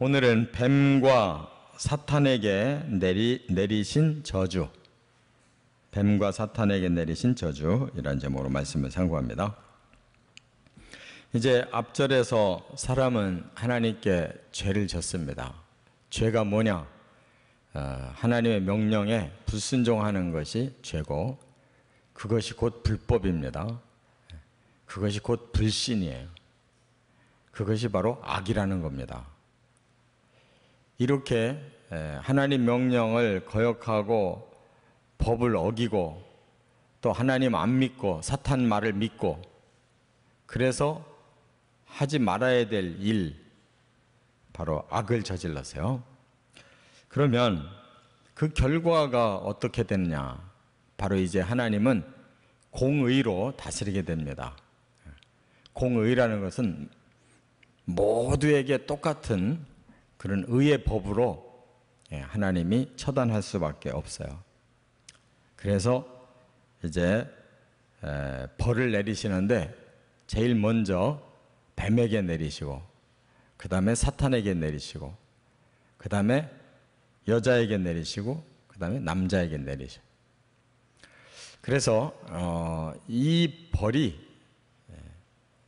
오늘은 뱀과 사탄에게 내리신 저주, 뱀과 사탄에게 내리신 저주 이라는 제목으로 말씀을 상고합니다. 이제 앞절에서 사람은 하나님께 죄를 졌습니다. 죄가 뭐냐? 하나님의 명령에 불순종하는 것이 죄고, 그것이 곧 불법입니다. 그것이 곧 불신이에요. 그것이 바로 악이라는 겁니다. 이렇게 하나님 명령을 거역하고 법을 어기고 또 하나님 안 믿고 사탄 말을 믿고, 그래서 하지 말아야 될 일, 바로 악을 저질렀어요. 그러면 그 결과가 어떻게 되느냐? 바로 이제 하나님은 공의로 다스리게 됩니다. 공의라는 것은 모두에게 똑같은 그런 의의 법으로 하나님이 처단할 수밖에 없어요. 그래서 이제 벌을 내리시는데 제일 먼저 뱀에게 내리시고, 그 다음에 사탄에게 내리시고, 그 다음에 여자에게 내리시고, 그 다음에 남자에게 내리시고. 그래서 이 벌이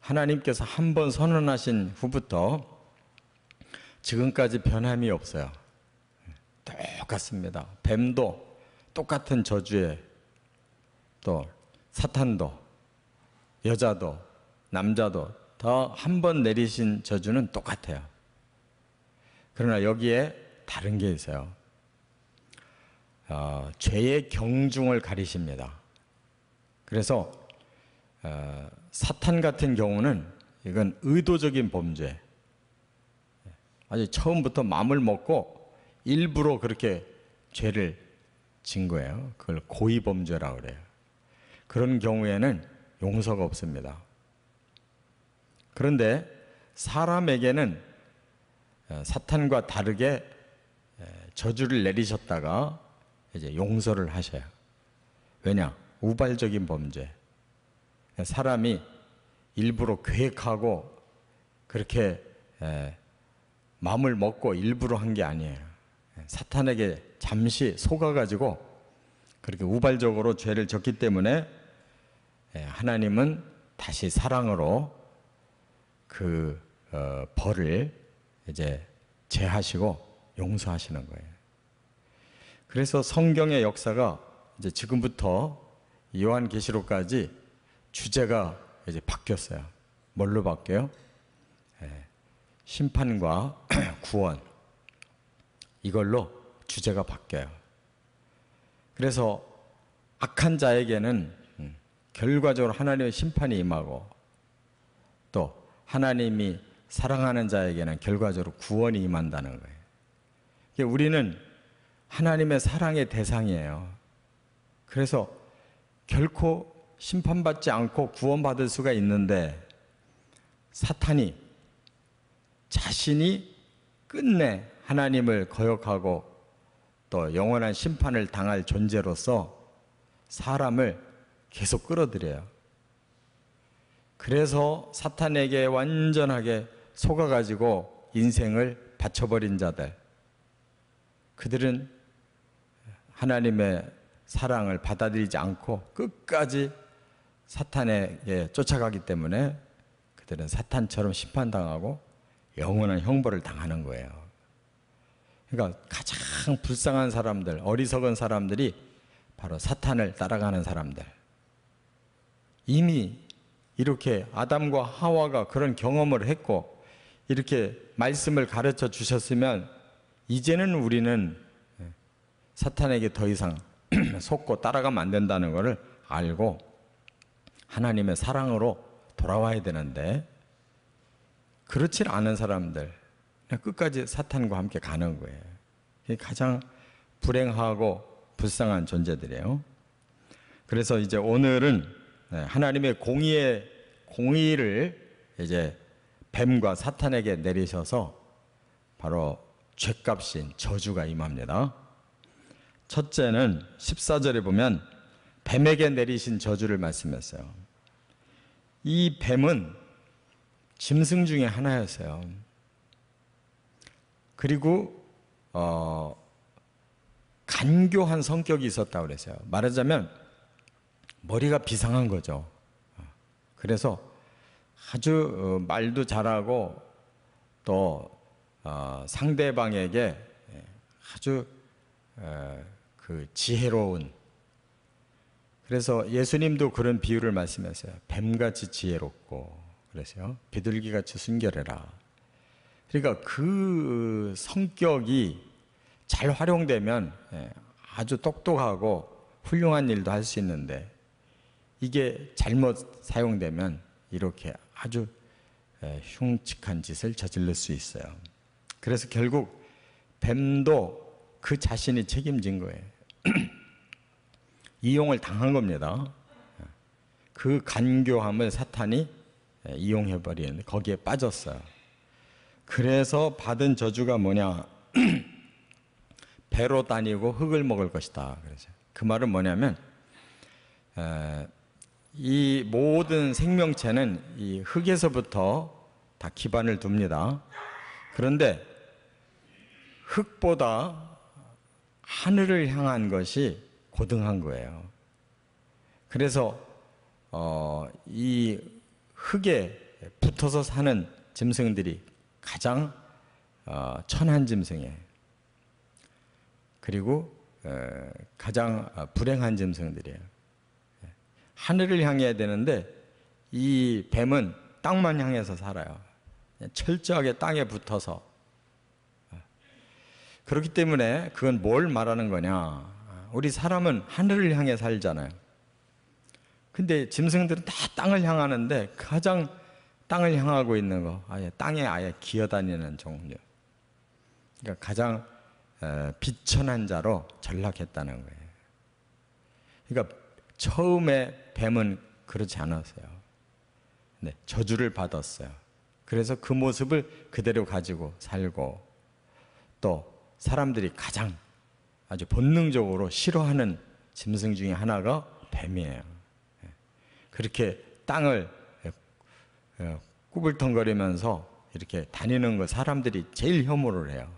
하나님께서 한 번 선언하신 후부터 지금까지 변함이 없어요. 똑같습니다. 뱀도 똑같은 저주에, 또 사탄도 여자도 남자도 다 한 번 내리신 저주는 똑같아요. 그러나 여기에 다른 게 있어요. 죄의 경중을 가리십니다. 그래서 사탄 같은 경우는 이건 의도적인 범죄, 아주 처음부터 마음을 먹고 일부러 그렇게 죄를 진 거예요. 그걸 고의범죄라고 그래요. 그런 경우에는 용서가 없습니다. 그런데 사람에게는 사탄과 다르게 저주를 내리셨다가 이제 용서를 하셔요. 왜냐? 우발적인 범죄. 사람이 일부러 계획하고 그렇게 마음을 먹고 일부러 한 게 아니에요. 사탄에게 잠시 속아가지고 그렇게 우발적으로 죄를 졌기 때문에 하나님은 다시 사랑으로 그 벌을 이제 제하시고 용서하시는 거예요. 그래서 성경의 역사가 이제 지금부터 요한계시록까지 주제가 이제 바뀌었어요. 뭘로 바뀌어요? 심판과 구원, 이걸로 주제가 바뀌어요. 그래서 악한 자에게는 결과적으로 하나님의 심판이 임하고, 또 하나님이 사랑하는 자에게는 결과적으로 구원이 임한다는 거예요. 우리는 하나님의 사랑의 대상이에요. 그래서 결코 심판받지 않고 구원받을 수가 있는데, 사탄이 자신이 끝내 하나님을 거역하고 또 영원한 심판을 당할 존재로서 사람을 계속 끌어들여요. 그래서 사탄에게 완전하게 속아가지고 인생을 바쳐버린 자들, 그들은 하나님의 사랑을 받아들이지 않고 끝까지 사탄에게 쫓아가기 때문에 그들은 사탄처럼 심판당하고 영원한 형벌을 당하는 거예요. 그러니까 가장 불쌍한 사람들, 어리석은 사람들이 바로 사탄을 따라가는 사람들. 이미 이렇게 아담과 하와가 그런 경험을 했고 이렇게 말씀을 가르쳐 주셨으면 이제는 우리는 사탄에게 더 이상 속고 따라가면 안 된다는 것을 알고 하나님의 사랑으로 돌아와야 되는데, 그렇지 않은 사람들, 그냥 끝까지 사탄과 함께 가는 거예요. 그게 가장 불행하고 불쌍한 존재들이에요. 그래서 이제 오늘은 하나님의 공의를 이제 뱀과 사탄에게 내리셔서 바로 죄값인 저주가 임합니다. 첫째는 14절에 보면 뱀에게 내리신 저주를 말씀했어요. 이 뱀은 짐승 중에 하나였어요. 그리고 간교한 성격이 있었다고 그랬어요. 말하자면 머리가 비상한 거죠. 그래서 아주 말도 잘하고 또 상대방에게 아주 그 지혜로운, 그래서 예수님도 그런 비유를 말씀하세요. 뱀같이 지혜롭고 그래서요, 비둘기같이 순결해라. 그러니까 그 성격이 잘 활용되면 아주 똑똑하고 훌륭한 일도 할 수 있는데, 이게 잘못 사용되면 이렇게 아주 흉측한 짓을 저지를 수 있어요. 그래서 결국 뱀도 그 자신이 책임진 거예요. 이용을 당한 겁니다. 그 간교함을 사탄이 이용해버리는데 거기에 빠졌어요. 그래서 받은 저주가 뭐냐? 배로 다니고 흙을 먹을 것이다. 그래서 그 말은 뭐냐면, 이 모든 생명체는 이 흙에서부터 다 기반을 둡니다. 그런데 흙보다 하늘을 향한 것이 고등한 거예요. 그래서 이 흙에 붙어서 사는 짐승들이 가장 천한 짐승이에요. 그리고 가장 불행한 짐승들이에요. 하늘을 향해야 되는데 이 뱀은 땅만 향해서 살아요. 철저하게 땅에 붙어서. 그렇기 때문에 그건 뭘 말하는 거냐? 우리 사람은 하늘을 향해 살잖아요. 근데 짐승들은 다 땅을 향하는데 가장 땅을 향하고 있는 거, 땅에 아예 기어다니는 종류. 그러니까 가장 비천한 자로 전락했다는 거예요. 그러니까 처음에 뱀은 그렇지 않았어요. 네, 저주를 받았어요. 그래서 그 모습을 그대로 가지고 살고, 또 사람들이 가장 아주 본능적으로 싫어하는 짐승 중에 하나가 뱀이에요. 그렇게 땅을 꾸불텅거리면서 이렇게 다니는 거 사람들이 제일 혐오를 해요.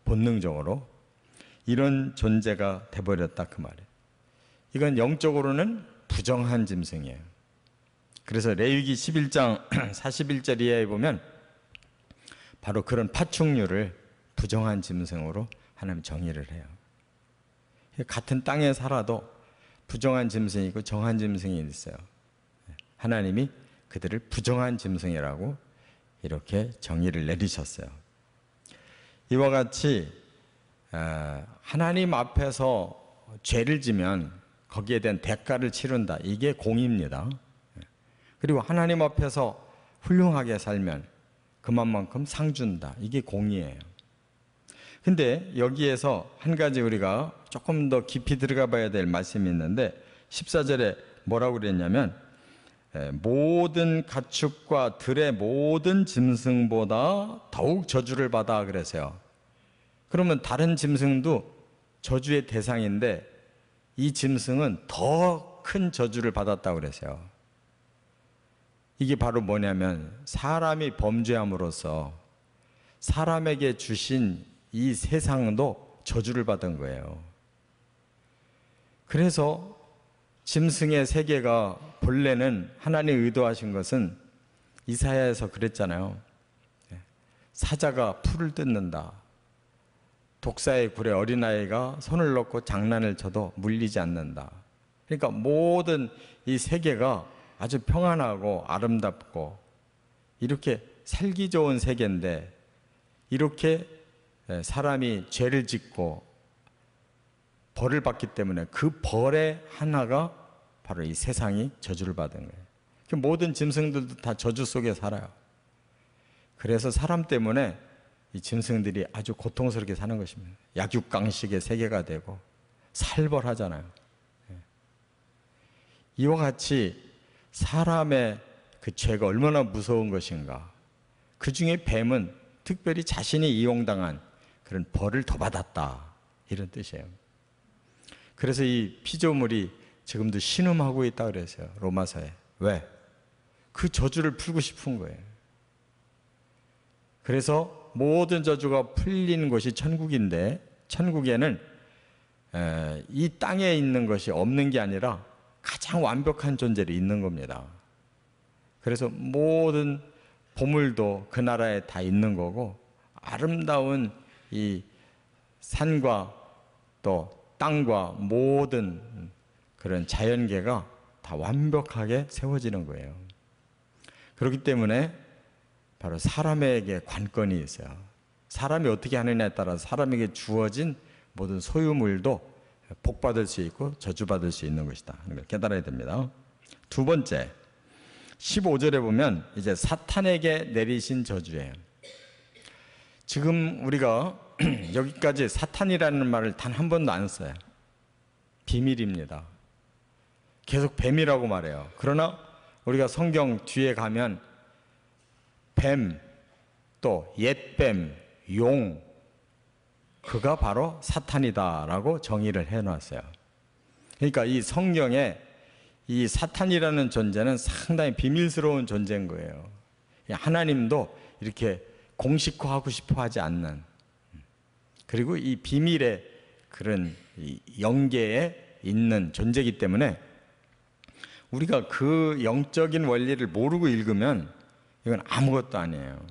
본능적으로. 이런 존재가 돼버렸다 그 말이에요. 이건 영적으로는 부정한 짐승이에요. 그래서 레위기 11장 41절 이하에 보면 바로 그런 파충류를 부정한 짐승으로 하나님 정의를 해요. 같은 땅에 살아도 부정한 짐승이 있고 정한 짐승이 있어요. 하나님이 그들을 부정한 짐승이라고 이렇게 정의를 내리셨어요. 이와 같이 하나님 앞에서 죄를 지면 거기에 대한 대가를 치른다. 이게 공의입니다. 그리고 하나님 앞에서 훌륭하게 살면 그만큼 상 준다. 이게 공의예요. 근데 여기에서 한 가지 우리가 조금 더 깊이 들어가 봐야 될 말씀이 있는데 14절에 뭐라고 그랬냐면, 모든 가축과 들의 모든 짐승보다 더욱 저주를 받아 그랬어요. 그러면 다른 짐승도 저주의 대상인데 이 짐승은 더 큰 저주를 받았다고 그랬어요. 이게 바로 뭐냐면 사람이 범죄함으로써 사람에게 주신 이 세상도 저주를 받은 거예요. 그래서 짐승의 세계가 본래는 하나님이 의도하신 것은 이사야에서 그랬잖아요. 사자가 풀을 뜯는다. 독사의 굴에 어린아이가 손을 넣고 장난을 쳐도 물리지 않는다. 그러니까 모든 이 세계가 아주 평안하고 아름답고 이렇게 살기 좋은 세계인데, 이렇게 사람이 죄를 짓고 벌을 받기 때문에 그 벌의 하나가 바로 이 세상이 저주를 받은 거예요. 모든 짐승들도 다 저주 속에 살아요. 그래서 사람 때문에 이 짐승들이 아주 고통스럽게 사는 것입니다. 약육강식의 세계가 되고 살벌하잖아요. 이와 같이 사람의 그 죄가 얼마나 무서운 것인가. 그 중에 뱀은 특별히 자신이 이용당한 그런 벌을 더 받았다, 이런 뜻이에요. 그래서 이 피조물이 지금도 신음하고 있다 그랬어요, 로마서에. 왜? 그 저주를 풀고 싶은 거예요. 그래서 모든 저주가 풀린 곳이 천국인데, 천국에는 이 땅에 있는 것이 없는 게 아니라 가장 완벽한 존재로 있는 겁니다. 그래서 모든 보물도 그 나라에 다 있는 거고, 아름다운 이 산과 또 땅과 모든 그런 자연계가 다 완벽하게 세워지는 거예요. 그렇기 때문에 바로 사람에게 관건이 있어요. 사람이 어떻게 하느냐에 따라 사람에게 주어진 모든 소유물도 복받을 수 있고 저주받을 수 있는 것이다 하는 걸 깨달아야 됩니다. 두 번째, 15절에 보면 이제 사탄에게 내리신 저주예요. 지금 우리가 여기까지 사탄이라는 말을 단 한 번도 안 써요. 비밀입니다. 계속 뱀이라고 말해요. 그러나 우리가 성경 뒤에 가면 뱀, 또 옛뱀, 용, 그가 바로 사탄이다라고 정의를 해놨어요. 그러니까 이 성경에 이 사탄이라는 존재는 상당히 비밀스러운 존재인 거예요. 하나님도 이렇게 공식화하고 싶어 하지 않는, 그리고 이 비밀의 그런 영계에 있는 존재이기 때문에 우리가 그 영적인 원리를 모르고 읽으면 이건 아무것도 아니에요.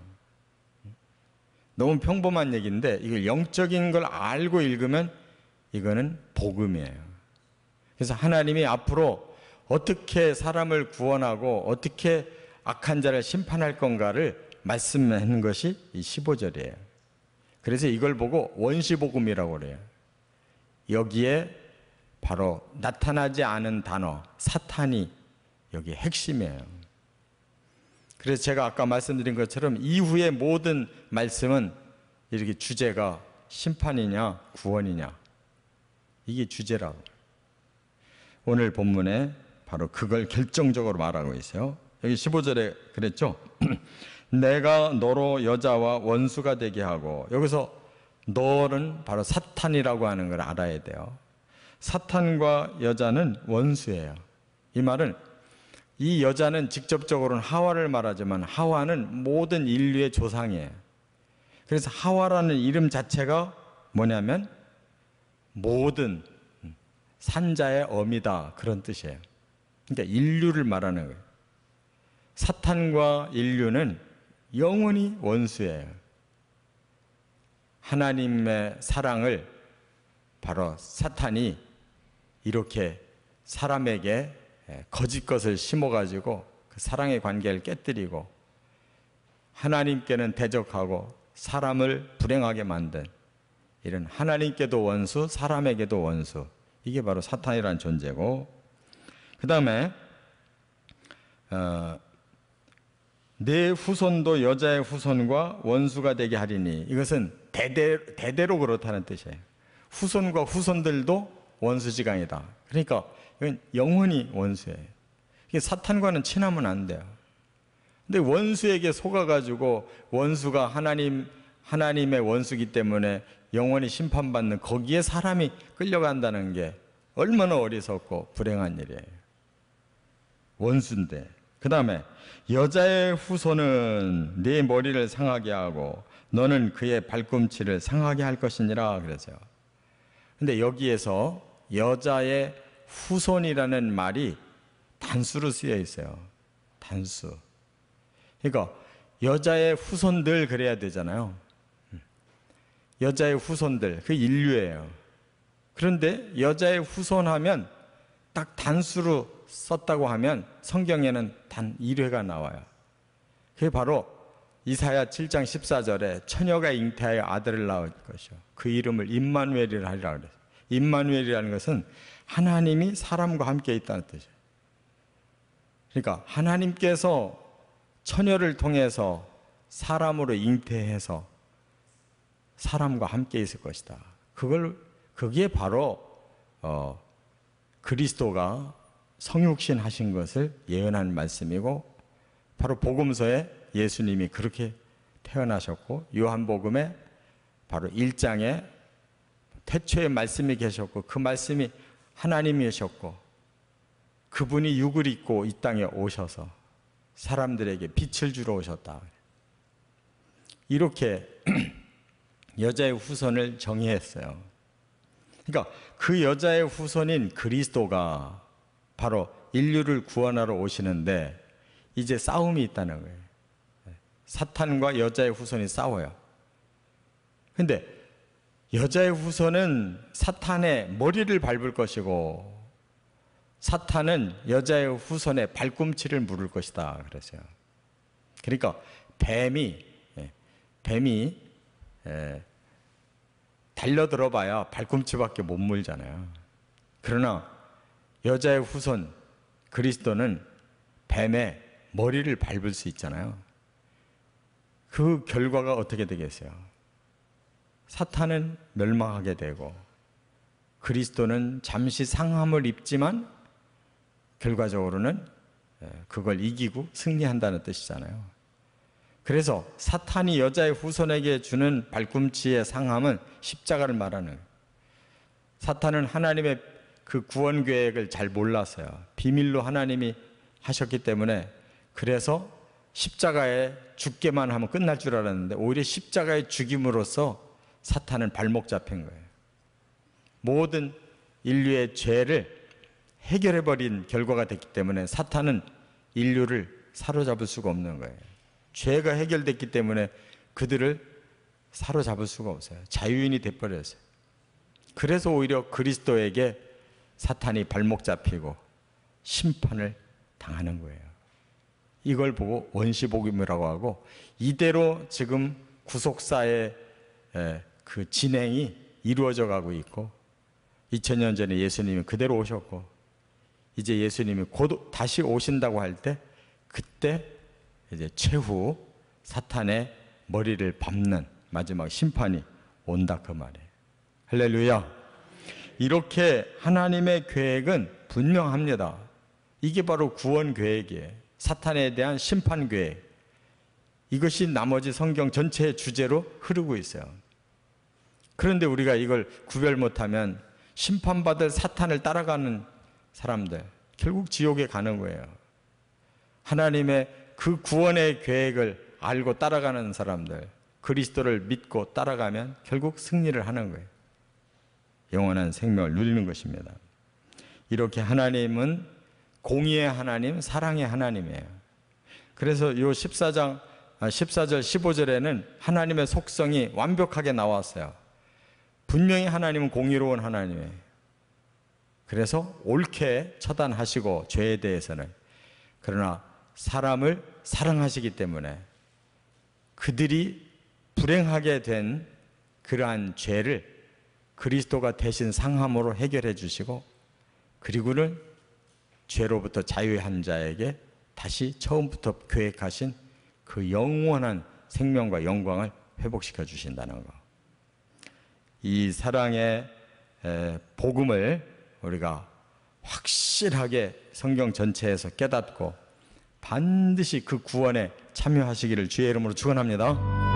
너무 평범한 얘기인데 이걸 영적인 걸 알고 읽으면 이거는 복음이에요. 그래서 하나님이 앞으로 어떻게 사람을 구원하고 어떻게 악한 자를 심판할 건가를 말씀하는 것이 이 15절이에요. 그래서 이걸 보고 원시복음이라고 그래요. 여기에 바로 나타나지 않은 단어 사탄이 여기 핵심이에요. 그래서 제가 아까 말씀드린 것처럼 이후의 모든 말씀은 이렇게 주제가 심판이냐 구원이냐, 이게 주제라고. 오늘 본문에 바로 그걸 결정적으로 말하고 있어요. 여기 15절에 그랬죠. 내가 너로 여자와 원수가 되게 하고, 여기서 너는 바로 사탄이라고 하는 걸 알아야 돼요. 사탄과 여자는 원수예요. 이 말은 이 여자는 직접적으로는 하와를 말하지만 하와는 모든 인류의 조상이에요. 그래서 하와라는 이름 자체가 뭐냐면 모든 산자의 어미다, 그런 뜻이에요. 그러니까 인류를 말하는 거예요. 사탄과 인류는 영원히 원수예요. 하나님의 사랑을 바로 사탄이 이렇게 사람에게 거짓 것을 심어가지고 그 사랑의 관계를 깨뜨리고 하나님께는 대적하고 사람을 불행하게 만든 이런 하나님께도 원수, 사람에게도 원수, 이게 바로 사탄이라는 존재고, 그 다음에 내 후손도 여자의 후손과 원수가 되게 하리니, 이것은 대대로 그렇다는 뜻이에요. 후손과 후손들도 원수지간이다. 그러니까 이건 영원히 원수예요. 사탄과는 친하면 안 돼요. 근데 원수에게 속아가지고 원수가 하나님의 원수기 때문에 영원히 심판받는 거기에 사람이 끌려간다는 게 얼마나 어리석고 불행한 일이에요. 원수인데. 그 다음에 여자의 후손은 네 머리를 상하게 하고 너는 그의 발꿈치를 상하게 할 것이니라 그랬어요. 근데 여기에서 여자의 후손이라는 말이 단수로 쓰여 있어요. 단수. 그러니까 여자의 후손들 그래야 되잖아요. 여자의 후손들, 그 인류예요. 그런데 여자의 후손하면 딱 단수로 썼다고 하면 성경에는 단 1회가 나와요. 그게 바로 이사야 7장 14절에 처녀가 잉태하여 아들을 낳을 것이요 그 이름을 임마누엘이라 하리라 그랬어요. 임마누엘이라는 것은 하나님이 사람과 함께 있다는 뜻이에요. 그러니까 하나님께서 처녀를 통해서 사람으로 잉태해서 사람과 함께 있을 것이다. 그게 바로 그리스도가 성육신 하신 것을 예언한 말씀이고, 바로 복음서에 예수님이 그렇게 태어나셨고, 요한복음에 바로 1장에 태초에 말씀이 계셨고 그 말씀이 하나님이셨고 그분이 육을 입고 이 땅에 오셔서 사람들에게 빛을 주러 오셨다. 이렇게 여자의 후손을 정의했어요. 그러니까 그 여자의 후손인 그리스도가 바로 인류를 구원하러 오시는데 이제 싸움이 있다는 거예요. 사탄과 여자의 후손이 싸워요. 근데 여자의 후손은 사탄의 머리를 밟을 것이고 사탄은 여자의 후손의 발꿈치를 물을 것이다 그랬어요. 그러니까 뱀이 달려들어봐야 발꿈치밖에 못 물잖아요. 그러나 여자의 후손 그리스도는 뱀의 머리를 밟을 수 있잖아요. 그 결과가 어떻게 되겠어요? 사탄은 멸망하게 되고 그리스도는 잠시 상함을 입지만 결과적으로는 그걸 이기고 승리한다는 뜻이잖아요. 그래서 사탄이 여자의 후손에게 주는 발꿈치의 상함은 십자가를 말하는 거예요. 사탄은 하나님의 그 구원 계획을 잘 몰랐어요. 비밀로 하나님이 하셨기 때문에 그래서 십자가에 죽게만 하면 끝날 줄 알았는데 오히려 십자가에 죽임으로써 사탄은 발목 잡힌 거예요. 모든 인류의 죄를 해결해버린 결과가 됐기 때문에 사탄은 인류를 사로잡을 수가 없는 거예요. 죄가 해결됐기 때문에 그들을 사로잡을 수가 없어요. 자유인이 돼버렸어요. 그래서 오히려 그리스도에게 사탄이 발목 잡히고 심판을 당하는 거예요. 이걸 보고 원시복음이라고 하고 이대로 지금 구속사의 그 진행이 이루어져 가고 있고 2000년 전에 예수님이 그대로 오셨고 이제 예수님이 곧 다시 오신다고 할 때 그때 이제 최후 사탄의 머리를 밟는 마지막 심판이 온다 그 말이에요. 할렐루야. 이렇게 하나님의 계획은 분명합니다. 이게 바로 구원 계획이에요. 사탄에 대한 심판 계획. 이것이 나머지 성경 전체의 주제로 흐르고 있어요. 그런데 우리가 이걸 구별 못하면 심판받을 사탄을 따라가는 사람들 결국 지옥에 가는 거예요. 하나님의 그 구원의 계획을 알고 따라가는 사람들 그리스도를 믿고 따라가면 결국 승리를 하는 거예요. 영원한 생명을 누리는 것입니다. 이렇게 하나님은 공의의 하나님, 사랑의 하나님이에요. 그래서 이 14절 15절에는 하나님의 속성이 완벽하게 나왔어요. 분명히 하나님은 공의로운 하나님이에요. 그래서 옳게 처단하시고 죄에 대해서는 그러나 사람을 사랑하시기 때문에 그들이 불행하게 된 그러한 죄를 그리스도가 대신 상함으로 해결해 주시고 그리고는 죄로부터 자유한 자에게 다시 처음부터 계획하신 그 영원한 생명과 영광을 회복시켜 주신다는 것. 이 사랑의 복음을 우리가 확실하게 성경 전체에서 깨닫고 반드시 그 구원에 참여하시기를 주의 이름으로 축원합니다.